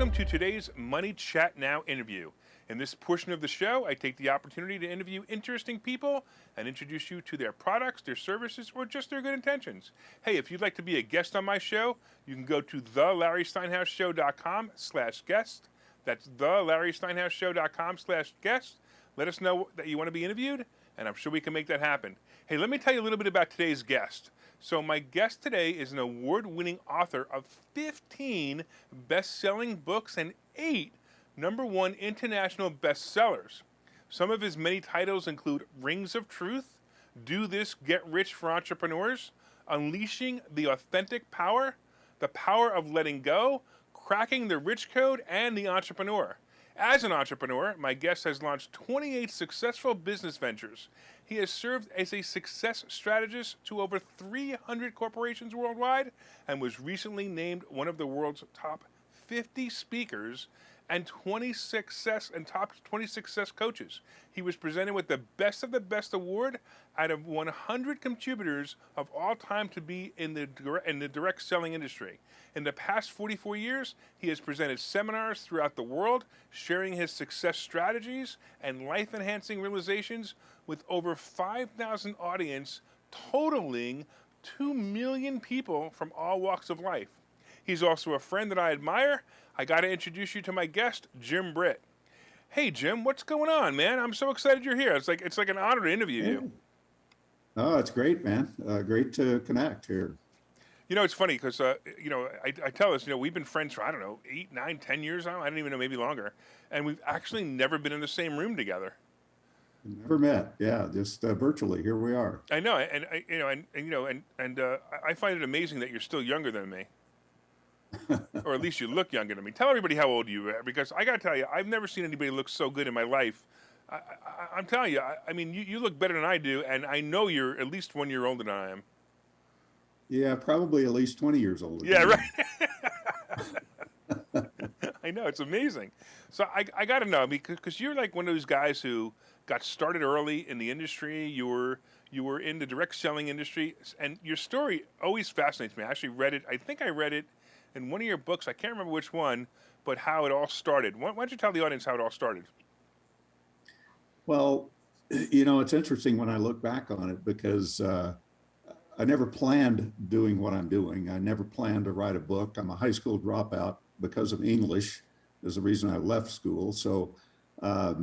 welcome to today's Money Chat Now interview. In this portion of the show, I take the opportunity to interview interesting people and introduce you to their products, their services, or just their good intentions. Hey, if you'd like to be a guest on my show, you can go to thelarrysteinhouseshow.com/guest. That's thelarrysteinhouseshow.com/guest. Let us know that you want to be interviewed, and I'm sure we can make that happen. Hey, let me tell you a little bit about today's guest. So my guest today is an award-winning author of 15 best-selling books and 8 #1 international bestsellers. Some of his many titles include Rings of Truth, Do This, Get Rich for Entrepreneurs, Unleashing the Authentic Power, The Power of Letting Go, Cracking the Rich Code, and The Entrepreneur. As an entrepreneur, my guest has launched 28 successful business ventures. He has served as a success strategist to over 300 corporations worldwide and was recently named one of the world's top 50 speakers and top 20 success coaches. He was presented with the Best of the Best award out of 100 contributors of all time to be in the direct selling industry. In the past 44 years, he has presented seminars throughout the world, sharing his success strategies and life-enhancing realizations with over 5,000 audience, totaling 2 million people from all walks of life. He's also a friend that I admire. I got to introduce you to my guest, Jim Britt. Hey, Jim, what's going on, man? I'm so excited you're here. It's like an honor to interview you. Oh, it's great, man. Great to connect here. You know, it's funny because, I tell us, we've been friends for, 8, 9, 10 years now. I don't even know, maybe longer. And we've actually never been in the same room together. Never met. Yeah, just virtually. Here we are. I know. And I find it amazing that you're still younger than me. Or at least you look younger than me. Tell everybody how old you are, because I got to tell you, I've never seen anybody look so good in my life. I'm telling you, you look better than I do, and I know you're at least 1 year older than I am. Yeah, probably at least 20 years older. Yeah, right. I know, it's amazing. So I got to know, because you're like one of those guys who got started early in the industry. You were in the direct selling industry, and your story always fascinates me. I actually read it. I think I read it in one of your books. I can't remember which one, but how it all started. Why don't you tell the audience how it all started? Well, it's interesting when I look back on it, because I never planned doing what I'm doing. I never planned to write a book. I'm a high school dropout because of English is the reason I left school. So, I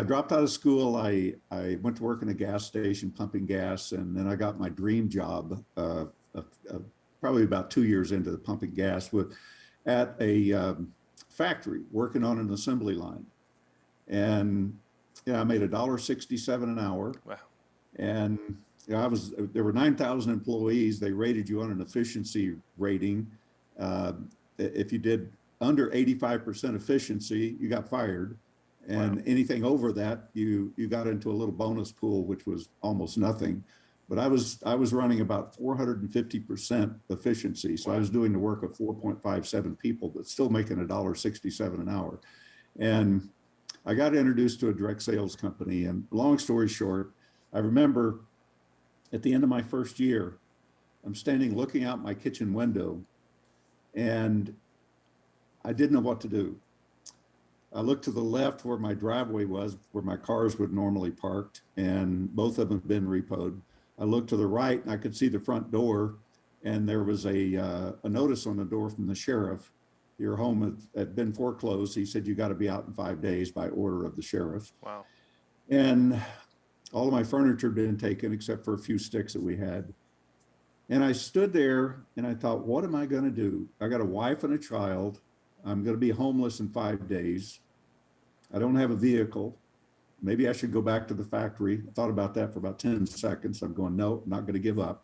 dropped out of school. I went to work in a gas station pumping gas, and then I got my dream job probably about 2 years into the pumping gas at a factory working on an assembly line. And I made $1.67 an hour. Wow. And there were 9,000 employees. They rated you on an efficiency rating. If you did under 85% efficiency, you got fired. And anything over that, you got into a little bonus pool, which was almost nothing. But I was running about 450% efficiency. So I was doing the work of 4.57 people, but still making $1.67 an hour. And I got introduced to a direct sales company. And long story short, I remember at the end of my first year, I'm standing looking out my kitchen window, and I didn't know what to do. I looked to the left where my driveway was, where my cars would normally parked, and both of them had been repoed. I looked to the right, and I could see the front door, and there was a notice on the door from the sheriff. Your home had been foreclosed. He said, you got to be out in 5 days by order of the sheriff. Wow. And all of my furniture had been taken except for a few sticks that we had. And I stood there and I thought, what am I going to do? I got a wife and a child. I'm going to be homeless in 5 days. I don't have a vehicle. Maybe I should go back to the factory. I thought about that for about 10 seconds. I'm going, no, I'm not going to give up.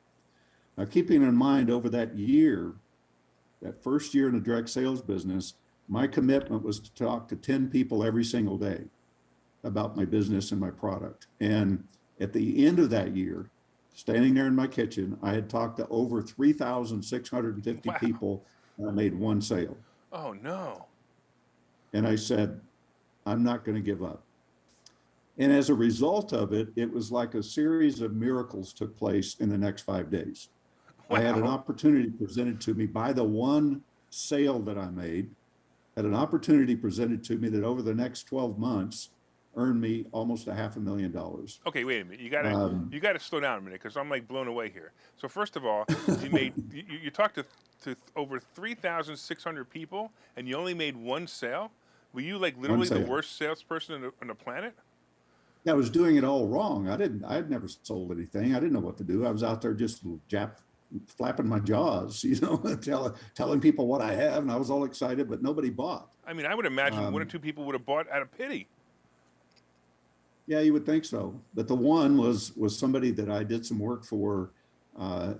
Now, keeping in mind over that year, that first year in the direct sales business, my commitment was to talk to 10 people every single day about my business and my product. And at the end of that year, standing there in my kitchen, I had talked to over 3,650 people, and I made one sale. Oh, no. And I said, I'm not going to give up. And as a result of it, it was like a series of miracles took place in the next 5 days. Wow. I had an opportunity presented to me by the one sale that I made had an opportunity presented to me that over the next 12 months earned me almost $500,000. Okay, wait a minute. Um, You gotta slow down a minute because I'm like blown away here. So first of all, you talked to over 3,600 people and you only made one sale. Were you like one literally the sale. worst salesperson on the planet? I was doing it all wrong. I had never sold anything. I didn't know what to do. I was out there just flapping my jaws, telling people what I have. And I was all excited, but nobody bought. I mean, I would imagine one or two people would have bought out of pity. Yeah, you would think so. But the one was somebody that I did some work for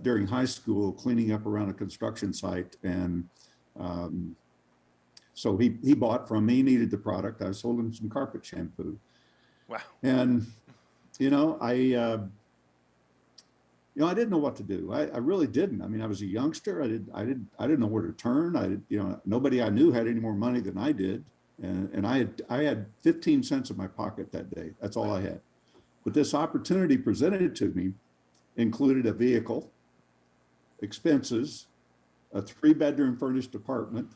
during high school, cleaning up around a construction site. And so he bought from me, needed the product. I sold him some carpet shampoo. Wow. And, I didn't know what to do. I really didn't. I mean, I was a youngster. I didn't know where to turn. Nobody I knew had any more money than I did. And I had 15 cents in my pocket that day. That's all I had. But this opportunity presented to me included a vehicle, expenses, a 3-bedroom furnished apartment.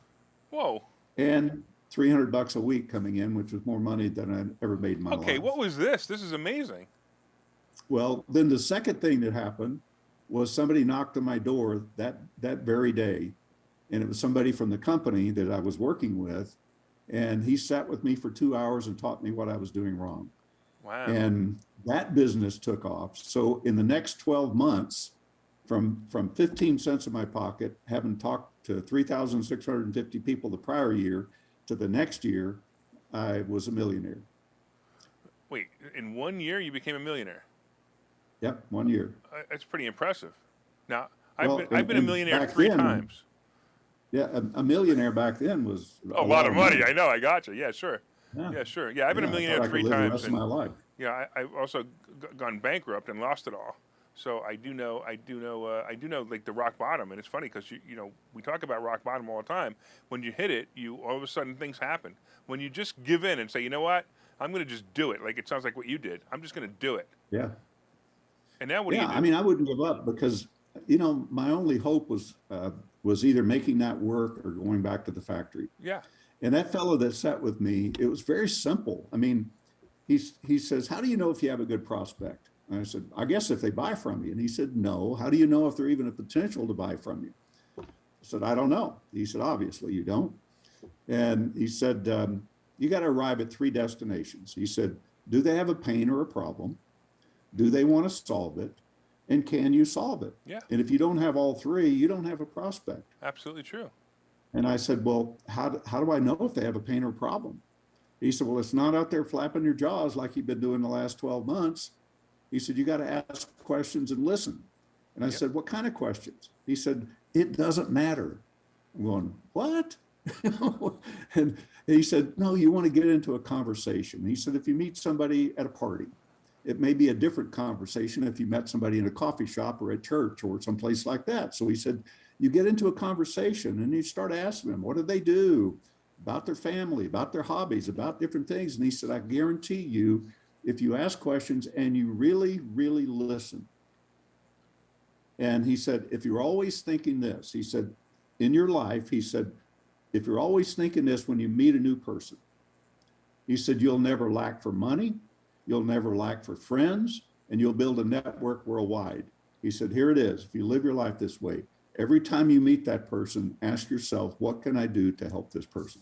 Whoa. And $300 a week coming in, which was more money than I'd ever made in my life. Okay, what was this? This is amazing. Well, then the second thing that happened was somebody knocked on my door that very day. And it was somebody from the company that I was working with. And he sat with me for 2 hours and taught me what I was doing wrong. Wow. And that business took off. So in the next 12 months, from 15 cents in my pocket, having talked to 3,650 people the prior year, to the next year, I was a millionaire. Wait, in 1 year you became a millionaire? Yep, 1 year. That's pretty impressive. Now, Well, I've been a and millionaire back 3 then, times. Yeah, a millionaire back then was A lot of money. I know. I got you. Yeah, sure. Yeah, Yeah, sure. Yeah, I've been a I millionaire thought I could 3 live the times. rest of my life. Yeah, I've also gone bankrupt and lost it all. So I do know like the rock bottom. And it's funny because we talk about rock bottom all the time. When you hit it, all of a sudden things happen. When you just give in and say, you know what, I'm going to just do it. Like it sounds like what you did. I'm just going to do it. Yeah. And now what do you do? I mean, I wouldn't give up because my only hope was either making that work or going back to the factory. Yeah. And that fellow that sat with me, it was very simple. I mean, he says, how do you know if you have a good prospect? And I said, I guess if they buy from you. And he said, no. How do you know if they're even a potential to buy from you? I said, I don't know. He said, obviously you don't. And he said, you got to arrive at 3 destinations. He said, do they have a pain or a problem? Do they want to solve it? And can you solve it? Yeah. And if you don't have all 3, you don't have a prospect. Absolutely true. And I said, well, how do I know if they have a pain or problem? He said, well, it's not out there flapping your jaws like you've been doing the last 12 months. He said, you got to ask questions and listen. And I said, what kind of questions? He said, it doesn't matter. I'm going, what? And he said, no, you want to get into a conversation. He said, if you meet somebody at a party, it may be a different conversation if you met somebody in a coffee shop or at church or someplace like that. So he said, you get into a conversation and you start asking them, what do they do about their family, about their hobbies, about different things. And he said, I guarantee you, if you ask questions and you really, really listen. And he said, if you're always thinking this, he said, in your life, he said, if you're always thinking this when you meet a new person, he said, you'll never lack for money, you'll never lack for friends, and you'll build a network worldwide. He said, here it is. If you live your life this way, every time you meet that person, ask yourself, what can I do to help this person?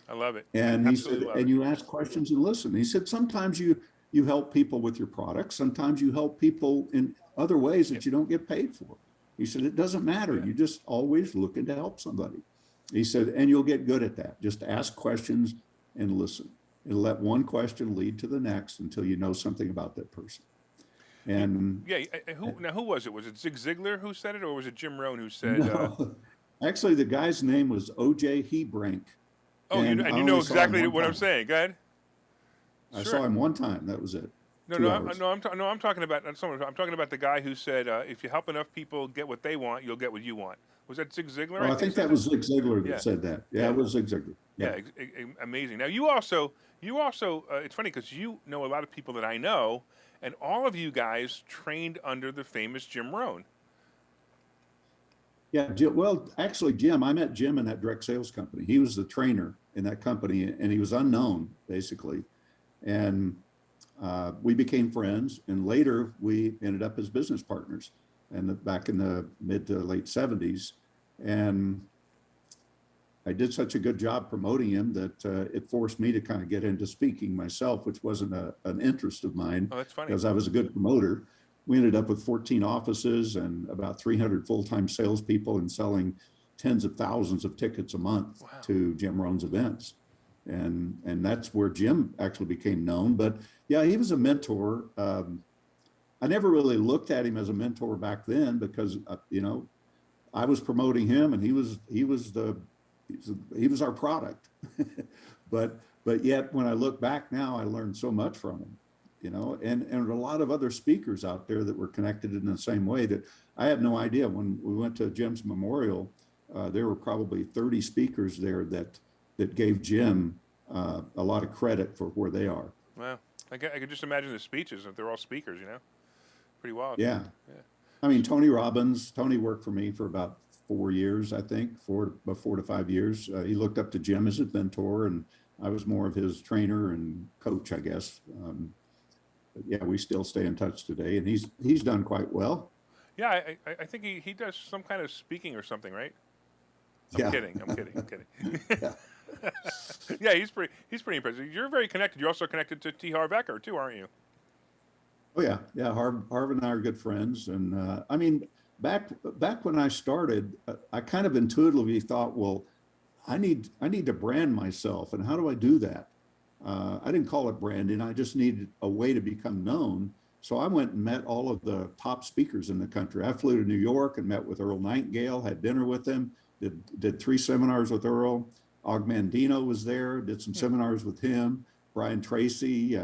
I love it. And he said, and you ask questions and listen. He said, sometimes you help people with your products. Sometimes you help people in other ways that you don't get paid for. He said, it doesn't matter. You just always looking to help somebody. He said, and you'll get good at that. Just ask questions and listen. And let one question lead to the next until you know something about that person. And who was it? Was it Zig Ziglar who said it, or was it Jim Rohn who said? No, actually, the guy's name was O.J. Hebrank. Oh, and you know exactly what I'm saying. Go ahead. I saw him one time. That was it. I'm talking about. I'm talking about the guy who said, if you help enough people get what they want, you'll get what you want. Was that Zig Ziglar? Oh, I think that was Zig Ziglar that said that. Yeah, it was Zig Ziglar. Yeah, amazing. Now you also, it's funny because you know a lot of people that I know, and all of you guys trained under the famous Jim Rohn. Yeah, well, actually, Jim, I met Jim in that direct sales company. He was the trainer in that company, and he was unknown basically. And we became friends, and later we ended up as business partners, and back in the mid to late '70s. And I did such a good job promoting him that it forced me to kind of get into speaking myself, which wasn't an interest of mine Oh, that's funny. because I was a good promoter. We ended up with 14 offices and about 300 full-time salespeople and selling tens of thousands of tickets a month Wow. to Jim Rohn's events. And that's where Jim actually became known. But yeah, he was a mentor. I never really looked at him as a mentor back then because, I was promoting him and he was our product. but yet when I look back now, I learned so much from him. And a lot of other speakers out there that were connected in the same way that I had no idea. When we went to Jim's memorial, there were probably 30 speakers there that gave Jim a lot of credit for where they are. Wow. I could just imagine the speeches if they're all speakers, Pretty wild. Yeah. I mean, Tony Robbins, Tony worked for me for about 4 years, I think, 4 to 5 years. He looked up to Jim as a mentor, and I was more of his trainer and coach, I guess. But yeah, we still stay in touch today, and he's done quite well. Yeah, I think he does some kind of speaking or something, right? I'm kidding. Yeah. Yeah, he's pretty impressive. You're very connected. You're also connected to T. Harv Eker too, aren't you? Oh yeah. Harv and I are good friends, and I mean, back when I started, I kind of intuitively thought, well, I need to brand myself, and how do I do that? I didn't call it branding. I just needed a way to become known. So I went and met all of the top speakers in the country. I flew to New York and met with Earl Nightingale, had dinner with him, did 3 seminars with Earl. Og Mandino was there, did some seminars with him. Brian Tracy,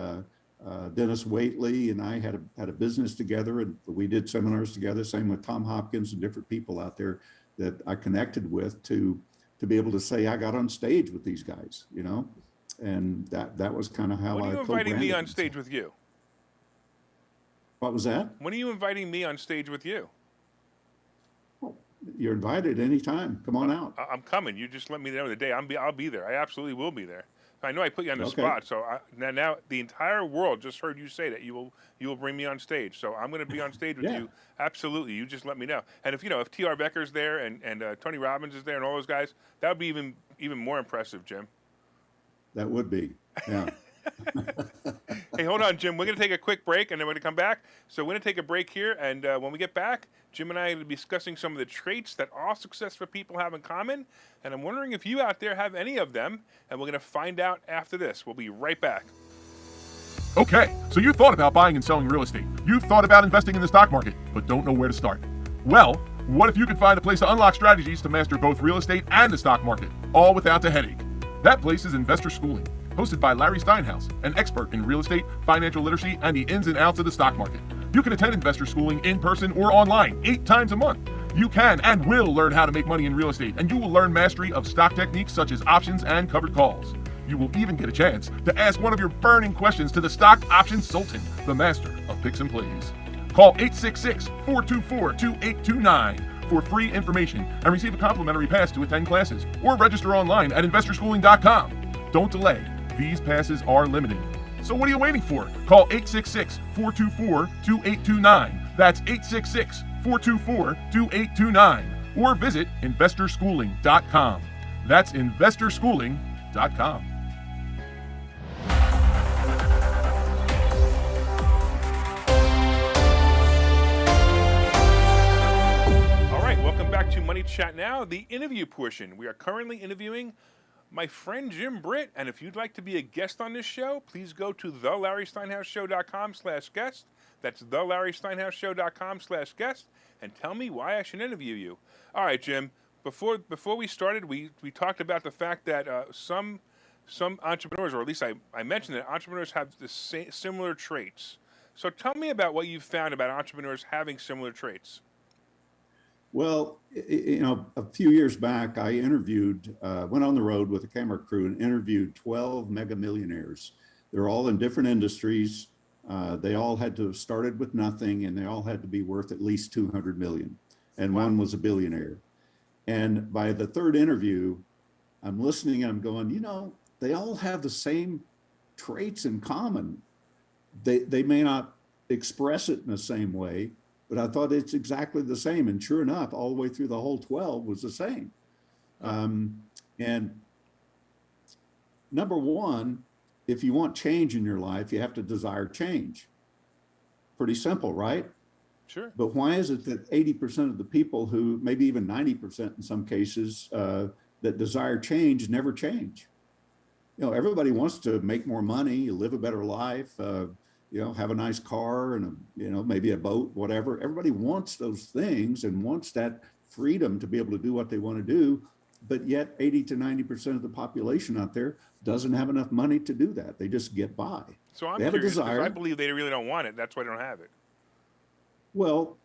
Dennis Waitley, and I had a business together, and we did seminars together. Same with Tom Hopkins and different people out there that I connected with to be able to say I got on stage with these guys, and that was kind of how I. When are you inviting me on stage with you? What was that? When are you inviting me on stage with you? Well, you're invited anytime. Come on out. I'm coming. You just let me know the day. I'll be there. I absolutely will be there. I know I put you on the spot, so now the entire world just heard you say that you will bring me on stage. So I'm going to be on stage with you. Absolutely. You just let me know. And if T. Harv Eker's there and Tony Robbins is there and all those guys, that would be even more impressive, Jim. That would be. Yeah. Hey, hold on, Jim. We're going to take a quick break, and then we're going to come back. So we're going to take a break here, and when we get back, Jim and I are going to be discussing some of the traits that all successful people have in common, and I'm wondering if you out there have any of them, and we're going to find out after this. We'll be right back. Okay, so you thought about buying and selling real estate. You've thought about investing in the stock market, but don't know where to start. Well, what if you could find a place to unlock strategies to master both real estate and the stock market, all without the headache? That place is Investor Schooling, hosted by Larry Steinhouse, an expert in real estate, financial literacy, and the ins and outs of the stock market. You can attend Investor Schooling in person or online 8 times a month. You can and will learn how to make money in real estate, and you will learn mastery of stock techniques such as options and covered calls. You will even get a chance to ask one of your burning questions to the stock options sultan, the master of picks and plays. Call 866-424-2829 for free information and receive a complimentary pass to attend classes, or register online at investorschooling.com. Don't delay. These passes are limited. So what are you waiting for? Call 866-424-2829. That's 866-424-2829. Or visit investorschooling.com. That's investorschooling.com. All right, welcome back to Money Chat Now, the interview portion. We are currently interviewing my friend Jim Britt, and if you'd like to be a guest on this show, please go to thelarrysteinhouseshow.com/guest. That's thelarrysteinhouseshow.com/guest, and tell me why I should interview you. All right, Jim. Before we started, we talked about the fact that some entrepreneurs, or at least I mentioned that entrepreneurs have the similar traits. So tell me about what you've found about entrepreneurs having similar traits. Well, a few years back, I went on the road with a camera crew and interviewed 12 mega millionaires. They're all in different industries. They all had to have started with nothing, and they all had to be worth at least 200 million. And one was a billionaire. And by the third interview, I'm listening and I'm going, they all have the same traits in common. They may not express it in the same way, but I thought it's exactly the same. And sure enough, all the way through the whole 12 was the same. And number one, if you want change in your life, you have to desire change. Pretty simple, right? Sure. But why is it that 80% of the people who, maybe even 90% in some cases, that desire change never change? Everybody wants to make more money, live a better life, have a nice car and maybe a boat, whatever. Everybody wants those things and wants that freedom to be able to do what they want to do. But yet 80 to 90% of the population out there doesn't have enough money to do that. They just get by. So I'm they have curious, a desire. I believe they really don't want it. That's why they don't have it. Well,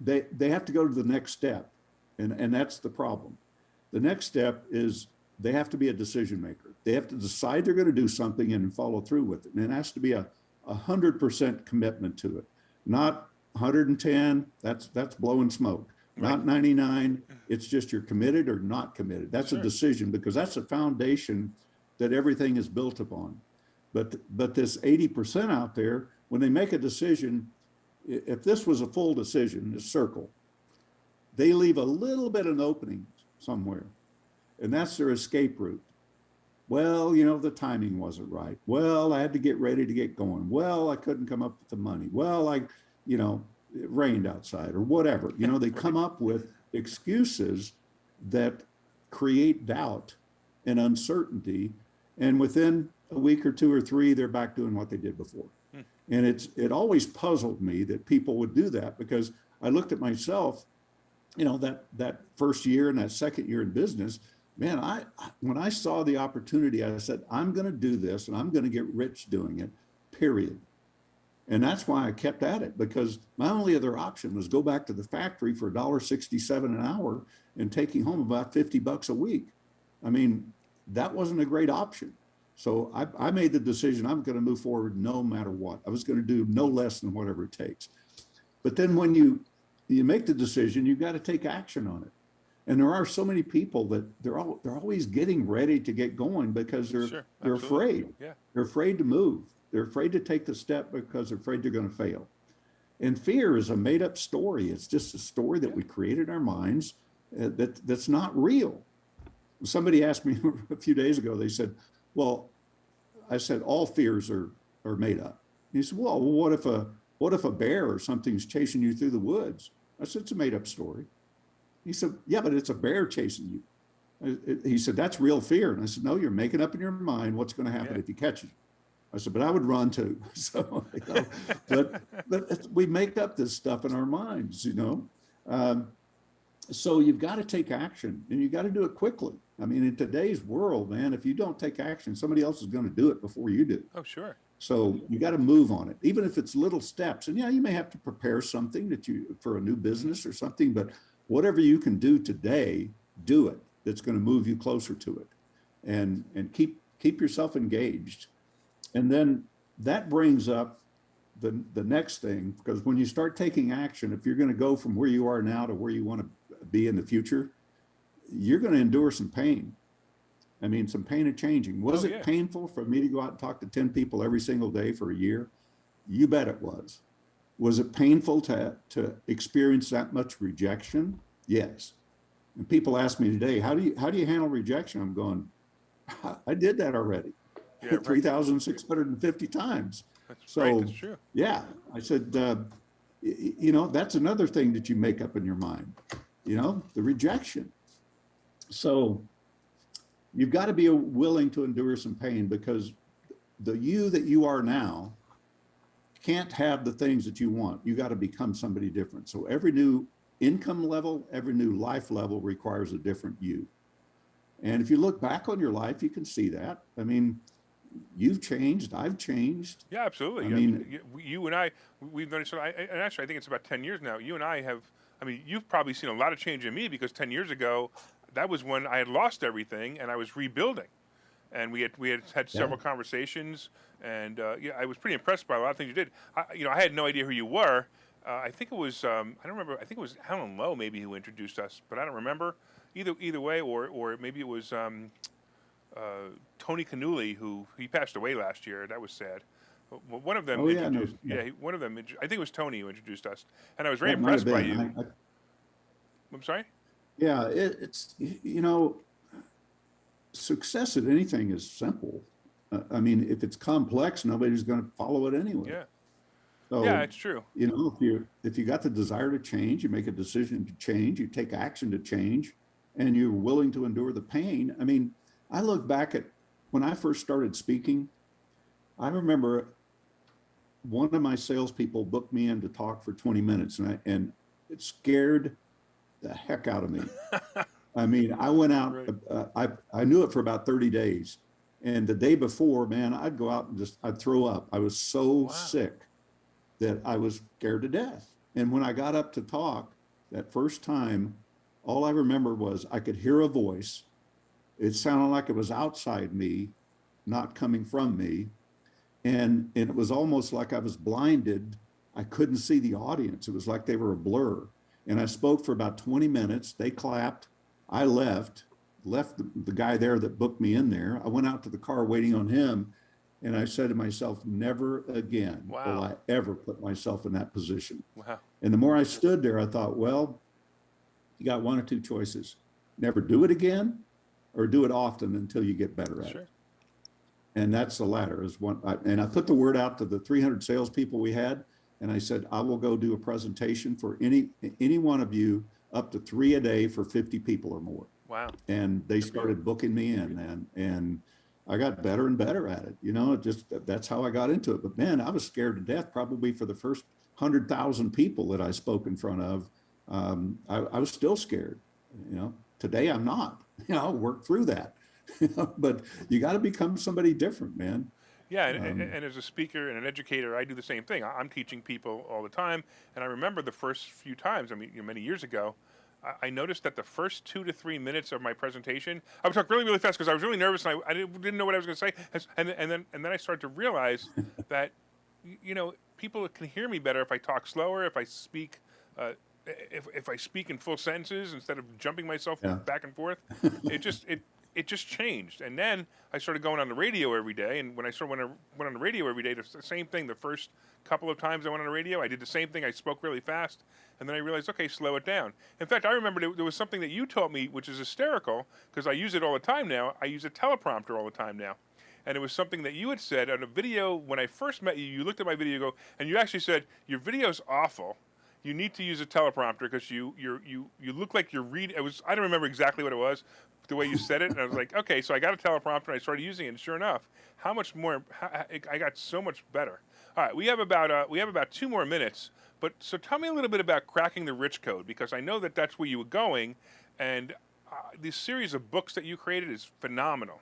they have to go to the next step. And that's the problem. The next step is they have to be a decision maker. They have to decide they're going to do something and follow through with it. And it has to be a 100% commitment to it, not 110. That's blowing smoke. Right. Not 99. It's just you're committed or not committed. That's a decision, because that's a foundation that everything is built upon. But this 80% out there, when they make a decision, if this was a full decision, a circle, they leave a little bit of an opening somewhere, and that's their escape route. Well, the timing wasn't right. Well, I had to get ready to get going. Well, I couldn't come up with the money. Well, it rained outside or whatever. They come up with excuses that create doubt and uncertainty. And within a week or two or three, they're back doing what they did before. And it always puzzled me that people would do that, because I looked at myself, that first year and that second year in business, man, when I saw the opportunity, I said, I'm going to do this and I'm going to get rich doing it, period. And that's why I kept at it, because my only other option was go back to the factory for $1.67 an hour and taking home about $50 a week. I mean, that wasn't a great option. So I made the decision I'm going to move forward no matter what. I was going to do no less than whatever it takes. But then when you make the decision, you've got to take action on it. And there are so many people that they're always getting ready to get going because they're afraid. Yeah. They're afraid to move. They're afraid to take the step because they're afraid they're going to fail. And fear is a made up story. It's just a story that we create in our minds that's not real. Somebody asked me a few days ago, they said, well, I said, all fears are made up. And he said, well, what if a bear or something's chasing you through the woods? I said, it's a made up story. He said, yeah, but it's a bear chasing you. He said, that's real fear. And I said, no, you're making up in your mind what's going to happen if he catches you. I said, but I would run too. So, but we make up this stuff in our minds, So you've got to take action, and you got to do it quickly. I mean, in today's world, man, if you don't take action, somebody else is going to do it before you do. Oh, sure. So you got to move on it, even if it's little steps. And you may have to prepare something for a new business or something, but whatever you can do today, do it. That's going to move you closer to it, and keep yourself engaged. And then that brings up the next thing, because when you start taking action, if you're going to go from where you are now to where you want to be in the future, you're going to endure some pain. I mean, some pain of changing. Was it painful for me to go out and talk to 10 people every single day for a year? You bet it was. Was it painful to experience that much rejection? Yes. And people ask me today, how do you handle rejection? I'm going, I did that already. 3,650 times. That's right, that's true. Yeah, I said, that's another thing that you make up in your mind, the rejection. So you've got to be willing to endure some pain, because the you that you are now can't have the things that you want. You got to become somebody different. So every new income level, every new life level requires a different you. And if you look back on your life, you can see that. I mean, you've changed. I've changed. Yeah, absolutely. I mean, you and we've done it. And actually, I think it's about 10 years now. You and I have, you've probably seen a lot of change in me, because 10 years ago, that was when I had lost everything and I was rebuilding. And we had several conversations, and I was pretty impressed by a lot of things you did. I had no idea who you were, I think it was I don't remember. I think it was Alan Lowe maybe who introduced us, but I don't remember. Either way, or maybe it was Tony Canuli who he passed away last year. That was sad. One of them Oh yeah, no, introduced. yeah, Yeah, one of them. I think it was Tony who introduced us, and I was very that might have impressed by been. you. I'm sorry. Yeah, it's success at anything is simple. I mean, if it's complex, nobody's going to follow it anyway. Yeah. So, Yeah, it's true. if you got the desire to change, you make a decision to change, you take action to change, and you're willing to endure the pain. I mean, I look back at when I first started speaking. I remember one of my salespeople booked me in to talk for 20 minutes, and it scared the heck out of me. I mean, I went out. Right. I knew it for about 30 days, and the day before, man, I'd go out and I'd throw up. I was so Wow. sick that I was scared to death. And when I got up to talk that first time, all I remember was I could hear a voice. It sounded like it was outside me, not coming from me. And it was almost like I was blinded. I couldn't see the audience. It was like they were a blur. And I spoke for about 20 minutes. They clapped. I left the guy there that booked me in there. I went out to the car waiting on him. And I said to myself, never again will Wow. I ever put myself in that position. Wow. And the more I stood there, I thought, well, you got one or two choices. Never do it again, or do it often until you get better at Sure. it. And that's the latter. And I put the word out to the 300 salespeople we had. And I said, I will go do a presentation for any one of you up to 3 a day for 50 people or more. Wow. And they started booking me in, and I got better and better at it. That's how I got into it. But man, I was scared to death probably for the first 100,000 people that I spoke in front of. I was still scared. Today I'm not. I'll work through that. But you got to become somebody different, man. Yeah, and as a speaker and an educator, I do the same thing. I'm teaching people all the time, and I remember the first few times. I mean, many years ago, I noticed that the first 2 to 3 minutes of my presentation, I would talk really, really fast because I was really nervous and I didn't know what I was going to say. And then I started to realize that people can hear me better if I talk slower, if I speak. If I speak in full sentences instead of jumping myself back and forth. It just changed. And then I started going on the radio every day. And when I went on the radio every day, the same thing. The first couple of times I went on the radio, I did the same thing. I spoke really fast. And then I realized, okay, slow it down. In fact, I remember there was something that you taught me, which is hysterical, because I use it all the time now. I use a teleprompter all the time now. And it was something that you had said on a video when I first met you. You looked at my video and you actually said, your video's awful. You need to use a teleprompter because you look like you're reading. I don't remember exactly what it was, the way you said it, and I was like, okay, so I got a teleprompter and I started using it, and sure enough, I got so much better. All right, we have about 2 more minutes, but so tell me a little bit about Cracking the Rich Code, because I know that that's where you were going, and this series of books that you created is phenomenal.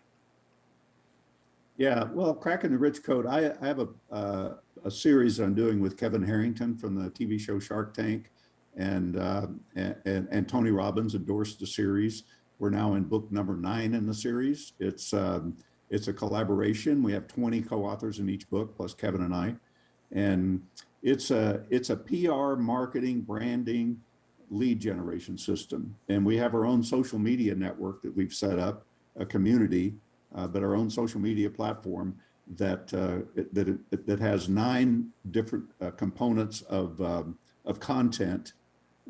Yeah, well, Cracking the Rich Code, I have a series I'm doing with Kevin Harrington from the TV show Shark Tank, and Tony Robbins endorsed the series. We're now in book number 9 in the series. It's a collaboration. We have 20 co-authors in each book, plus Kevin and I, and it's a PR, marketing, branding, lead generation system. And we have our own social media network that we've set up, a community, but our own social media platform that has 9 different components of content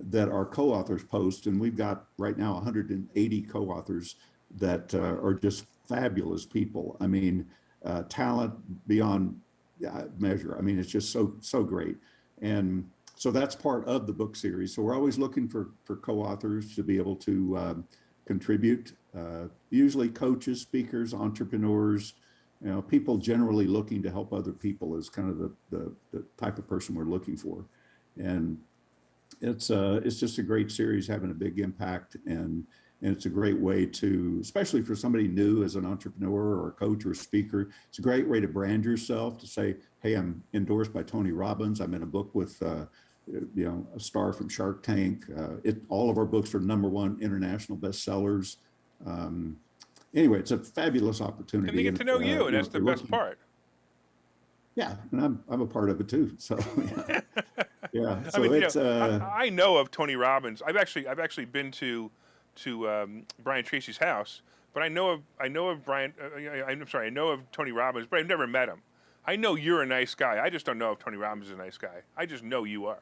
that our co-authors post. And we've got right now 180 co-authors that are just fabulous people. I mean, talent beyond measure. I mean, it's just so great. And so that's part of the book series. So we're always looking for co-authors to be able to contribute, usually coaches, speakers, entrepreneurs, people generally looking to help other people is kind of the type of person we're looking for. And it's just a great series, having a big impact, and it's a great way to, especially for somebody new as an entrepreneur or a coach or a speaker, it's a great way to brand yourself, to say, hey, I'm endorsed by Tony Robbins. I'm in a book with a star from Shark Tank. All of our books are #1 international bestsellers. Anyway, it's a fabulous opportunity. And they get to know you, and that's the best part. Yeah, and I'm a part of it too. So yeah, yeah. I So mean, it's I know of Tony Robbins. I've actually been to Brian Tracy's house, but I know of Brian. I'm sorry, I know of Tony Robbins, but I've never met him. I know you're a nice guy. I just don't know if Tony Robbins is a nice guy. I just know you are.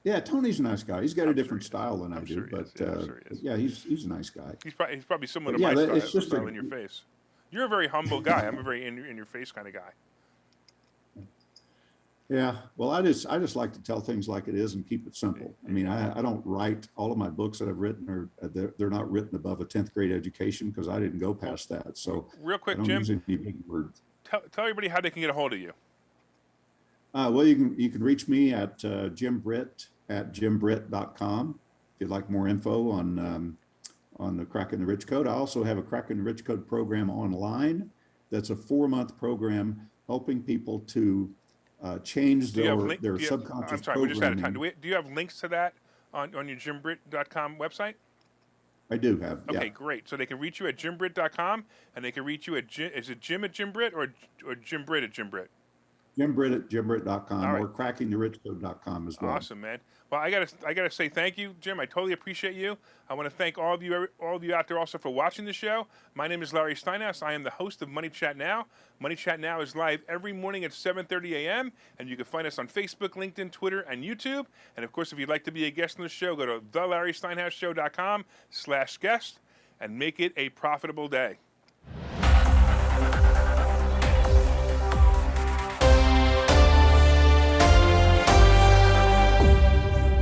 yeah. Tony's a nice guy. He's got a I'm sure different he is. style than I I'm do, sure he but is. Yeah, I'm sure he is. yeah, he's a nice guy. He's probably similar But to yeah, my it's just style in your face. You're a very humble guy. I'm a very in your face kind of guy. Yeah, well, I just like to tell things like it is and keep it simple. I mean, I don't write all of my books that I've written are they're not written above a 10th grade education because I didn't go past that. So Real I quick, don't Jim, use any big words. tell everybody how they can get a hold of you. Well, you can reach me at Jim Britt at jimbritt.com if you'd like more info on the Cracking the Rich Code. I also have a Cracking the Rich Code program online. That's a 4-month program helping people to change their subconscious I'm sorry, we're just out of time. programming. Do you have links to that on your jimbritt.com website? I do have. Okay, Yeah. great. So they can reach you at jimbritt.com, and they can reach you at is it Jim at Jim Britt or Jim Britt at Jim Britt? Jim Britt at jimbritt.com All right. or crackingtherichcode.com as well. Awesome, man. Well, I gotta say thank you, Jim. I totally appreciate you. I want to thank all of you out there also for watching the show. My name is Larry Steinhouse. I am the host of Money Chat Now. Money Chat Now is live every morning at 7:30 a.m. and you can find us on Facebook, LinkedIn, Twitter, and YouTube. And of course, if you'd like to be a guest on the show, go to thelarrysteinhouseshow.com/guest and make it a profitable day.